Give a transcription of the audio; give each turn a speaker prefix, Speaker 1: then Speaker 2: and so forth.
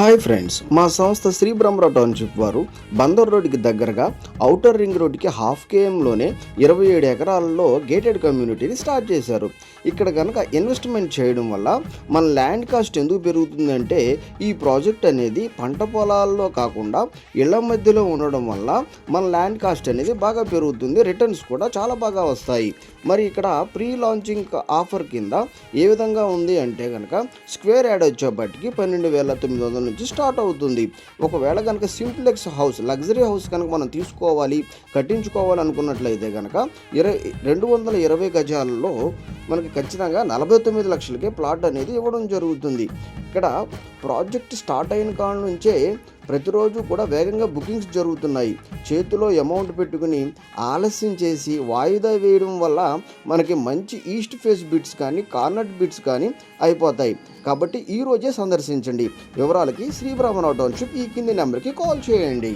Speaker 1: Hi friends, మా సంస్థ Shri Brahmarao township వారు బందర్ రోడ్డుకి దగ్గరగా ఔటర్ రింగ్ రోడ్డుకి హాఫ్ కేఎంలోనే 27 ఎకరాలలో గేటెడ్ కమ్యూనిటీని స్టార్ట్ చేశారు. ఇక్కడ కనుక ఇన్వెస్ట్మెంట్ చేయడం వల్ల మన ల్యాండ్ కాస్ట్ ఎందుకు పెరుగుతుందంటే, ఈ ప్రాజెక్ట్ అనేది పంట పొలాల్లో కాకుండా ఇళ్ల మధ్యలో ఉండడం వల్ల మన ల్యాండ్ కాస్ట్ అనేది బాగా పెరుగుతుంది, రిటర్న్స్ కూడా చాలా బాగా వస్తాయి. మరి ఇక్కడ ప్రీ లాంచింగ్ ఆఫర్ కింద ఏ విధంగా ఉంది అంటే కనుక స్క్వేర్ యార్డ్ వచ్చేపటికి 12,900 నుంచి స్టార్ట్ అవుతుంది. ఒకవేళ కనుక సింప్లెక్స్ హౌస్, లగ్జరీ హౌస్ కనుక మనం తీసుకోవాలి, కట్టించుకోవాలి అనుకున్నట్లయితే కనుక 220 గజాలలో మనకి ఖచ్చితంగా 49 లక్షలకే ప్లాట్ అనేది ఇవ్వడం జరుగుతుంది. ఇక్కడ ప్రాజెక్ట్ స్టార్ట్ అయిన కాడ నుంచే ప్రతిరోజు కూడా వేగంగా బుకింగ్స్ జరుగుతున్నాయి. చేతిలో అమౌంట్ పెట్టుకుని ఆలస్యం చేసి వాయిదా వేయడం వల్ల మనకి మంచి ఈస్ట్ ఫేస్ బిట్స్ కానీ కార్నర్ బిట్స్ కానీ అయిపోతాయి. కాబట్టి ఈరోజే సందర్శించండి. వివరాలకి శ్రీ బ్రహ్మరావు టౌన్షిప్ ఈ కింది నెంబర్కి కాల్ చేయండి.